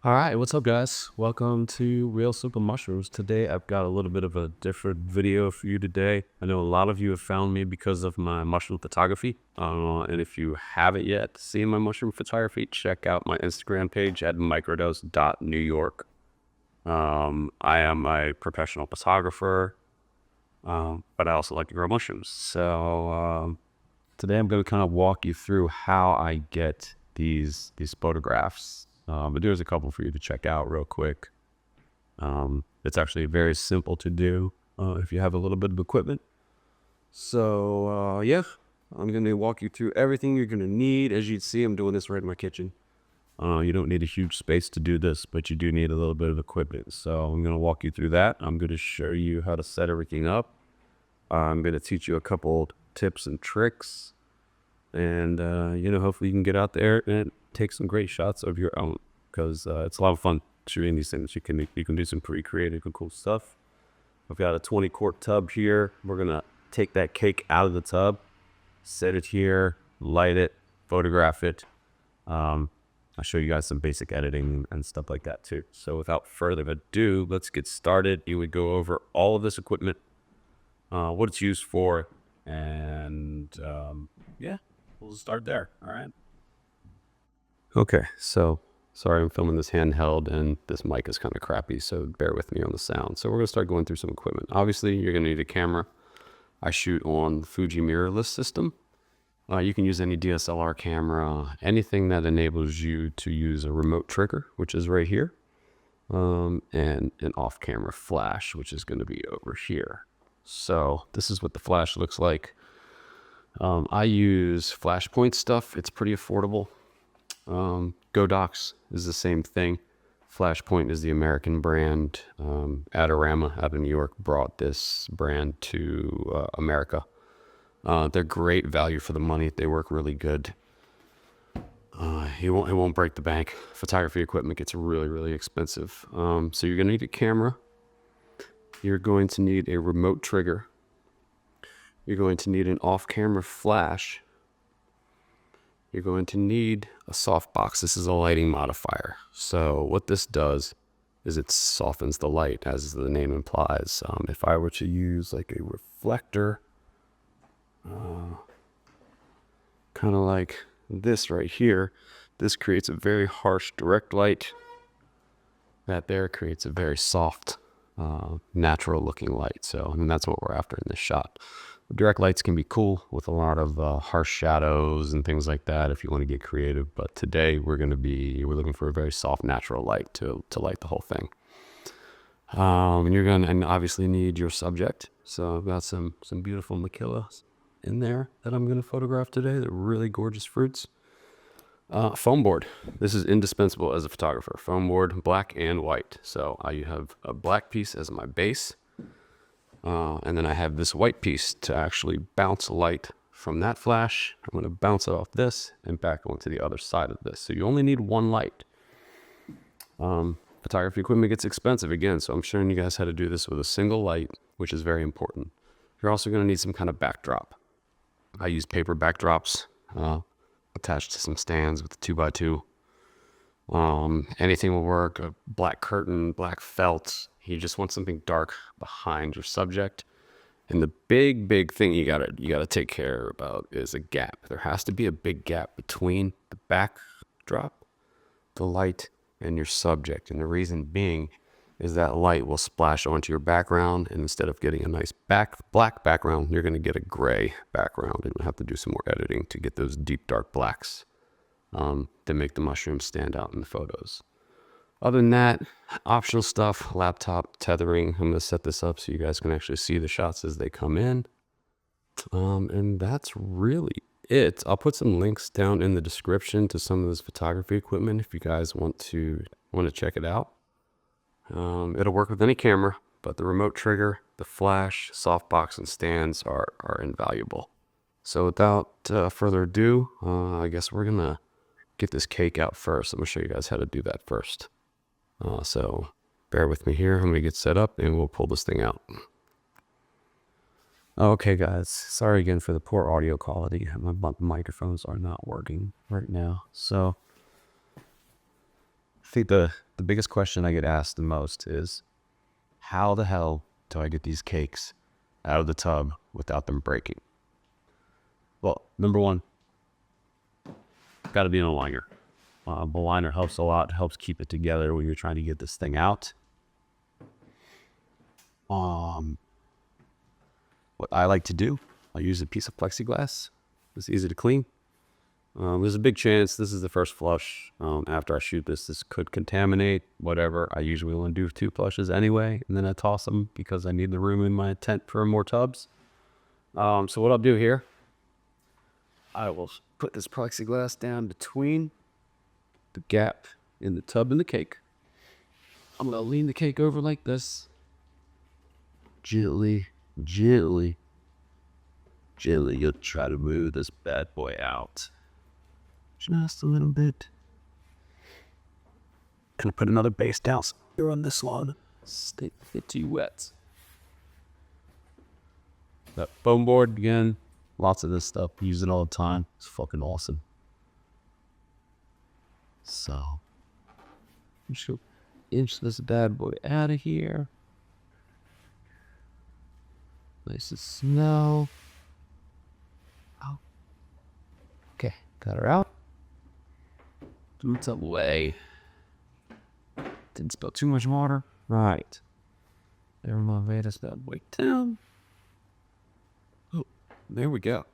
All right, what's up, guys? Welcome to Real Simple Mushrooms. Today, I've got a little bit of a different video for you today. I know a lot of you have found me because of my mushroom photography. And if you haven't yet seen my mushroom photography, check out my Instagram page at microdose.newyork. I am a professional photographer, but I also like to grow mushrooms. So today, I'm going to kind of walk you through how I get these photographs. But there's a couple for you to check out real quick. It's actually very simple to do if you have a little bit of equipment. So yeah, I'm going to walk you through everything you're going to need. As you can see, I'm doing this right in my kitchen. You don't need a huge space to do this, but you do need a little bit of equipment. So I'm going to walk you through that. I'm going to show you how to set everything up. I'm going to teach you a couple tips and tricks. And, hopefully you can get out there and take some great shots of your own, because it's a lot of fun shooting these things. You can do some pretty creative and cool stuff. I've got a 20-quart tub here. We're going to take that cake out of the tub, set it here, light it, photograph it. I'll show you guys some basic editing and stuff like that too. So without further ado, let's get started. You would go over all of this equipment, what it's used for, and yeah, we'll start there. All right. Okay, so sorry, I'm filming this handheld and this mic is kind of crappy, so bear with me on the sound. So we're going to start going through some equipment. Obviously, you're going to need a camera. I shoot on Fuji mirrorless system. You can use any DSLR camera, anything that enables you to use a remote trigger, which is right here, and an off-camera flash, which is going to be over here. So this is what the flash looks like. I use Flashpoint stuff. It's pretty affordable. Godox is the same thing. Flashpoint is the American brand. Adorama out of New York brought this brand to America. They're great value for the money. They work really good. It won't break the bank. Photography equipment gets really, really expensive. So you're going to need a camera. You're going to need a remote trigger. You're going to need an off-camera flash. You're going to need a softbox. This is a lighting modifier. So what this does is it softens the light, as the name implies. If I were to use like a reflector, kind of like this right here, this creates a very harsh direct light. That there creates a very soft, natural looking light. So, and that's what we're after in this shot. Direct lights can be cool with a lot of harsh shadows and things like that if you want to get creative. But today we're looking for a very soft, natural light to light the whole thing. And you're going to obviously need your subject. So I've got some beautiful Maquillas in there that I'm going to photograph today. They're really gorgeous fruits. Foam board. This is indispensable as a photographer. Foam board, black and white. So I have a black piece as my base. And then I have this white piece to actually bounce light from that flash. I'm going to bounce it off this and back onto the other side of this. So you only need one light. Photography equipment gets expensive again, so I'm showing you guys how to do this with a single light, which is very important. You're also going to need some kind of backdrop. I use paper backdrops attached to some stands with a 2x2. Anything will work. A black curtain, black felt. You just want something dark behind your subject. And the big thing you gotta take care about is a gap. There has to be a big gap between the backdrop, the light, and your subject. And the reason being is that light will splash onto your background, and instead of getting a nice black background, you're gonna get a gray background, and you'll have to do some more editing to get those deep dark blacks that make the mushrooms stand out in the photos. Other than that, optional stuff, laptop tethering. I'm going to set this up so you guys can actually see the shots as they come in. And that's really it. I'll put some links down in the description to some of this photography equipment if you guys want to check it out. It'll work with any camera, but the remote trigger, the flash, softbox, and stands are invaluable. So without further ado, I guess we're going to get this cake out first. I'm going to show you guys how to do that first. So bear with me here. I'm going to get set up and we'll pull this thing out. Okay, guys. Sorry again for the poor audio quality. My microphones are not working right now. So think the biggest question I get asked the most is, how the hell do I get these cakes out of the tub without them breaking? Well, number one, got to be in a liner. The liner helps a lot, helps keep it together when you're trying to get this thing out. What I like to do, I'll use a piece of plexiglass. It's easy to clean. There's a big chance this is the first flush. After I shoot this could contaminate, whatever. I usually only do 2 flushes anyway, and then I toss them because I need the room in my tent for more tubs. So what I'll do here, I will put this plexiglass down between the gap in the tub and the cake. I'm going to lean the cake over like this. Gently, you'll try to move this bad boy out. Just a little bit. Gonna put another base down here on this one. Stay a bit too wet. That foam board again. Lots of this stuff. Use it all the time. It's fucking awesome. So, I'm just gonna inch this bad boy out of here. Nice as snow. Oh. Okay, got her out. Boots away. Didn't spill too much water. Right. There my Vedas that way down. Oh, there we go.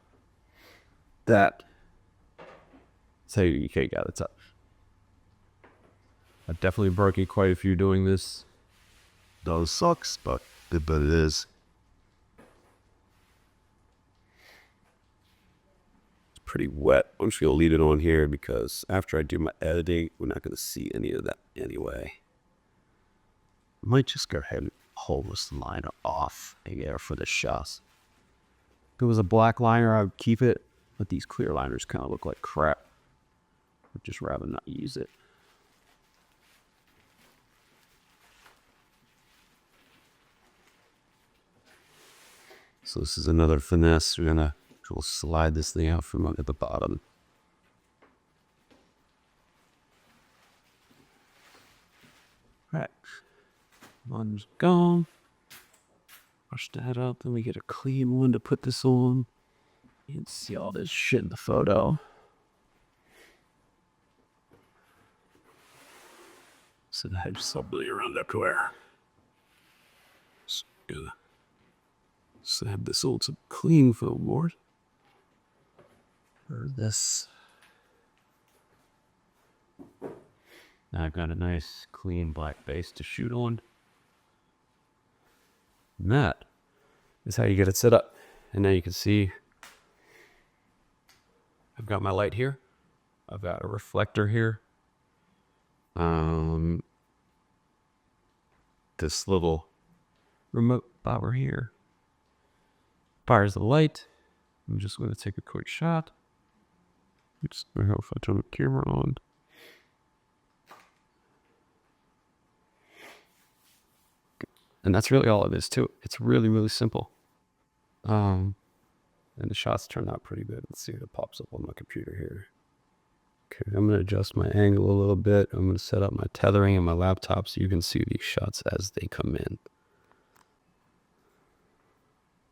That's how you cake out of the tub. I've definitely broken quite a few doing this. Those sucks, but it is. Pretty wet. I'm just gonna leave it on here because after I do my editing, we're not gonna see any of that anyway. I might just go ahead and hold this liner off here for the shots. If it was a black liner, I would keep it, but these clear liners kind of look like crap. I'd just rather not use it. So this is another finesse. We'll slide this thing out from at the bottom. Right. One's gone. Brush that up, then we get a clean one to put this on. You can see all this shit in the photo. So I just somebody around everywhere. Just gonna have this old some clean foam board. For this. Now I've got a nice clean black base to shoot on. And that is how you get it set up. And now you can see I've got my light here. I've got a reflector here. This little remote power here fires the light. I'm just going to take a quick shot. Just I don't know if I turn the camera on. And that's really all it is too. It's really, really simple. And the shots turned out pretty good. Let's see if it pops up on my computer here. Okay, I'm going to adjust my angle a little bit. I'm going to set up my tethering in my laptop so you can see these shots as they come in.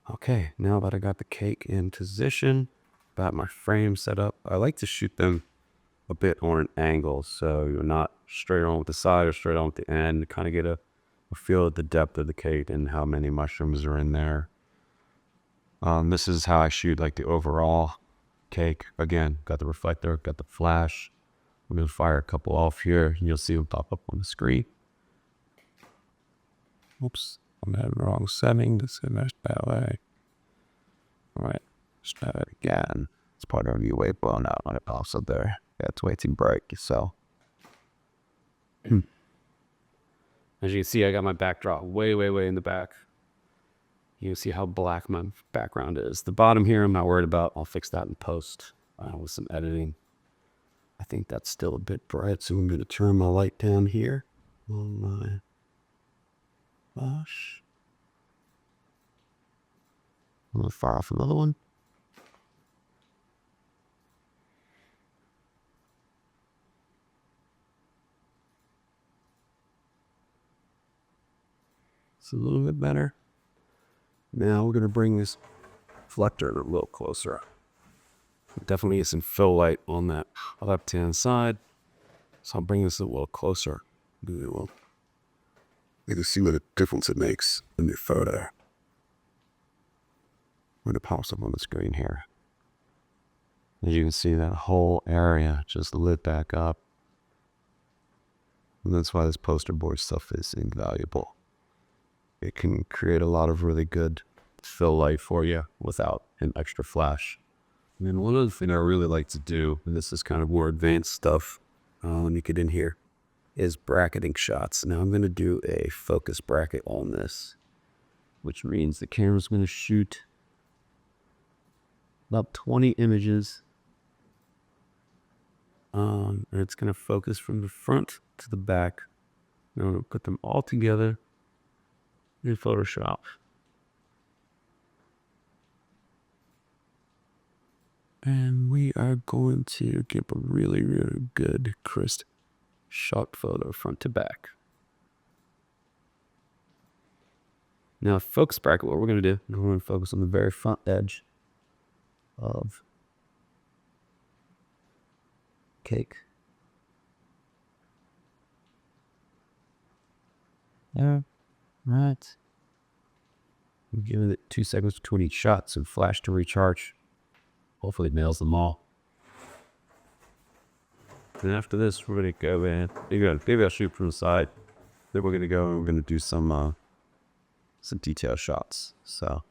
Okay, now that I got the cake in position, got my frame set up, I like to shoot them a bit on an angle so you're not straight on with the side or straight on with the end. Kind of get a feel of the depth of the cake and how many mushrooms are in there. This is how I shoot like the overall cake. Again, got the reflector, got the flash. I'm going to fire a couple off here and you'll see them pop up on the screen. Oops, I'm at the wrong setting. This is ballet. All right, let's try it again. It's part of your way blown out on it also there. Yeah, it's way too bright, so. As you can see, I got my backdrop way, way, way in the back. You can see how black my background is. The bottom here, I'm not worried about. I'll fix that in post with some editing. I think that's still a bit bright, so I'm going to turn my light down here on my flash. I'm going to fire off another one. It's a little bit better. Now we're going to bring this reflector a little closer. Definitely get some fill light on that left-hand side. So I'll bring this a little closer. You can see what a difference it makes in the photo when it pops up on the screen here. As you can see, that whole area just lit back up. And that's why this poster board stuff is invaluable. It can create a lot of really good fill light for you without an extra flash. And then one other thing I really like to do, and this is kind of more advanced stuff, let me get in here, is bracketing shots. Now I'm going to do a focus bracket on this, which means the camera's going to shoot about 20 images. And it's going to focus from the front to the back. I'm going to put them all together in Photoshop. And we are going to get a really, really good, crisp shot photo front to back. Now, focus bracket, what we're going to do, we're going to focus on the very front edge of cake. Yeah, right. Give it 2 seconds between each shot, so flash to recharge. Hopefully it nails them all. And after this, we're going to go in. Maybe I'll shoot from the side. Then we're going to go and we're going to do some detail shots. So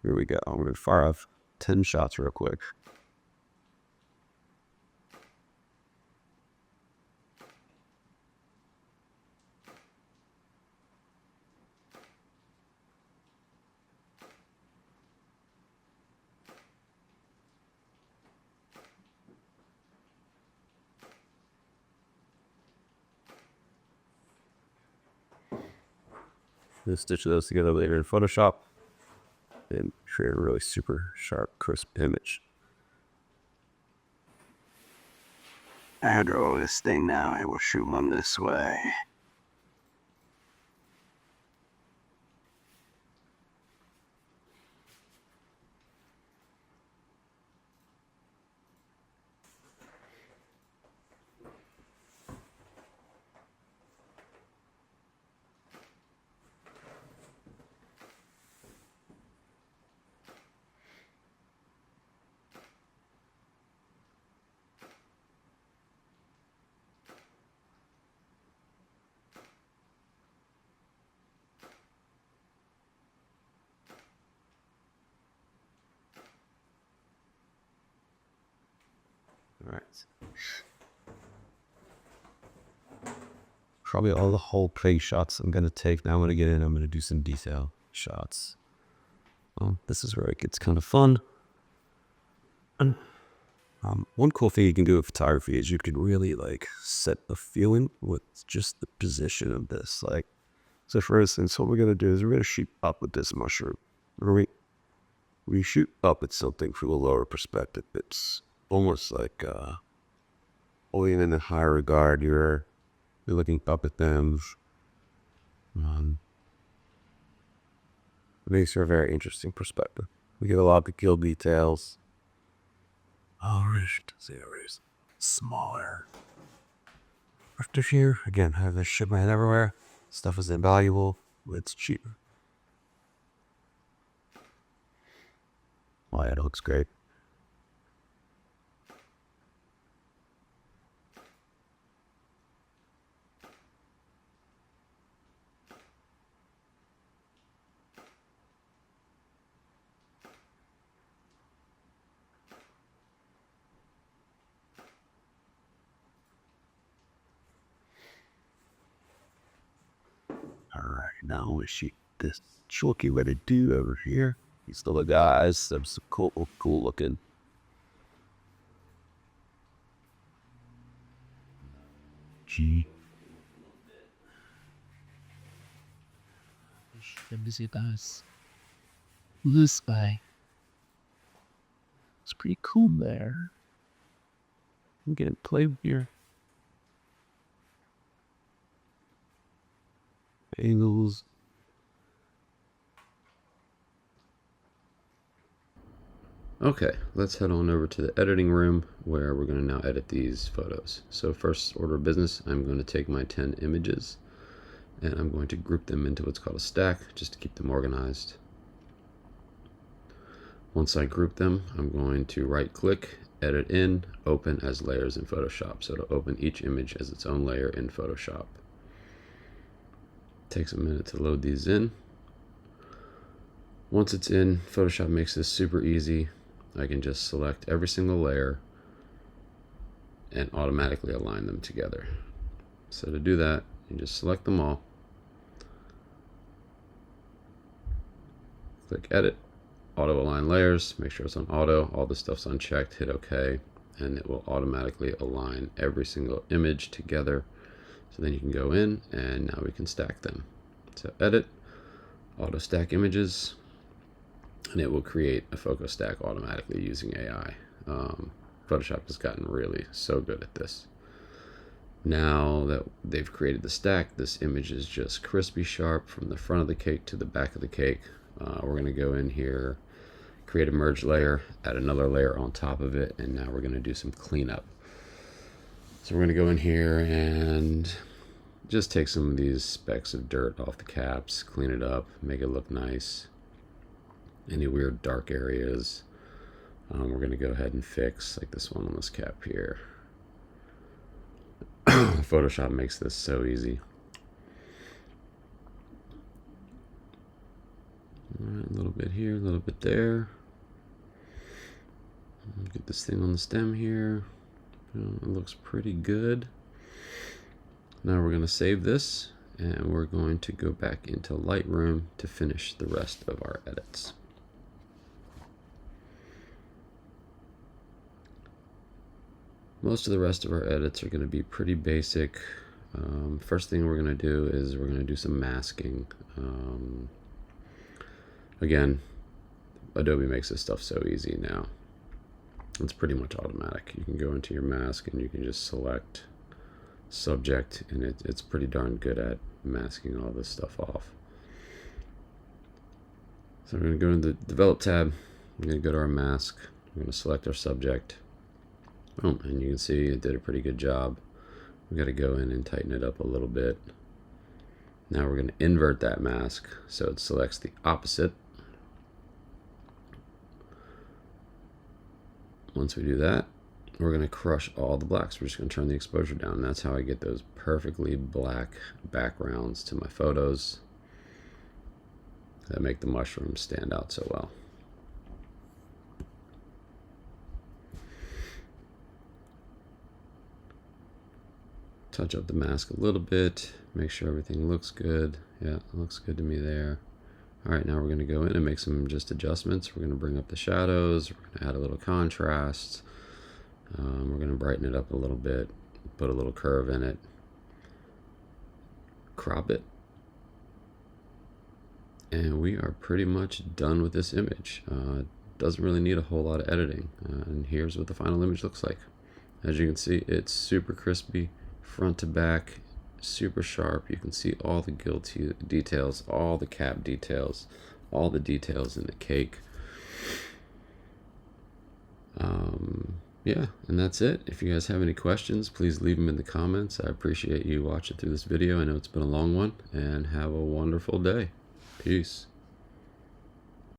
here we go. I'm going to fire off 10 shots real quick. Then stitch those together later in Photoshop and create a really super sharp, crisp image. I draw this thing now and we'll shoot them this way. All right. Probably all the whole play shots I'm going to take. Now I'm going to get in. I'm going to do some detail shots. This is where it gets kind of fun. And one cool thing you can do with photography is you can really like set a feeling with just the position of this. Like, so for instance, what we're going to do is we're going to shoot up with this mushroom. We shoot up at something from a lower perspective. It's almost like holding in a high regard. You're looking up at them. It makes for a very interesting perspective. We get a lot of the kill details. There's smaller. After here, again, I have this shit my head everywhere. Stuff is invaluable. It's cheap. Oh, yeah, it looks great. Alright, now we shoot this chalky way to do over here. These little guys, some cool looking. Gee. Let me see this. This guy. It's pretty cool there. I'm getting play here. Angles. Okay, let's head on over to the editing room where we're going to now edit these photos. So first order of business, I'm going to take my 10 images and I'm going to group them into what's called a stack just to keep them organized. Once I group them, I'm going to right click, edit in, open as layers in Photoshop. So it'll open each image as its own layer in Photoshop. Takes a minute to load these in. Once it's in, Photoshop makes this super easy. I can just select every single layer and automatically align them together. So to do that, you just select them all, click edit, auto align layers, make sure it's on auto, all the stuff's unchecked, hit OK, and it will automatically align every single image together. So then you can go in and now we can stack them. So edit, auto stack images, and it will create a focus stack automatically using AI. Photoshop has gotten really so good at this. Now that they've created the stack, this image is just crispy sharp from the front of the cake to the back of the cake. We're going to go in here, create a merge layer, add another layer on top of it, and now we're going to do some cleanup. So we're going to go in here and just take some of these specks of dirt off the caps, clean it up, make it look nice. Any weird dark areas, we're going to go ahead and fix, like this one on this cap here. Photoshop makes this so easy. All right, a little bit here, a little bit there. Get this thing on the stem here. It looks pretty good. Now we're going to save this and we're going to go back into Lightroom to finish the rest of our edits. Most of the rest of our edits are going to be pretty basic. First thing we're going to do is we're going to do some masking. Again, Adobe makes this stuff so easy now. It's pretty much automatic. You can go into your mask and you can just select subject, and it's pretty darn good at masking all this stuff off. So we're going to go into the Develop tab. We're going to go to our mask. We're going to select our subject. Boom, and you can see it did a pretty good job. We got to go in and tighten it up a little bit. Now we're going to invert that mask so it selects the opposite. Once we do that, we're going to crush all the blacks. We're just going to turn the exposure down. That's how I get those perfectly black backgrounds to my photos that make the mushrooms stand out so well. Touch up the mask a little bit, make sure everything looks good. Yeah, it looks good to me there. All right, now we're going to go in and make some just adjustments. We're going to bring up the shadows. We're going to add a little contrast. We're going to brighten it up a little bit, put a little curve in it, crop it. And we are pretty much done with this image. Doesn't really need a whole lot of editing. And here's what the final image looks like. As you can see, it's super crispy, front to back, super sharp. You can see all the guilty details, all the cap details, all the details in the cake. Yeah, and that's it. If you guys have any questions, please leave them in the comments. I appreciate you watching through this video. I know it's been a long one, and have a wonderful day. Peace.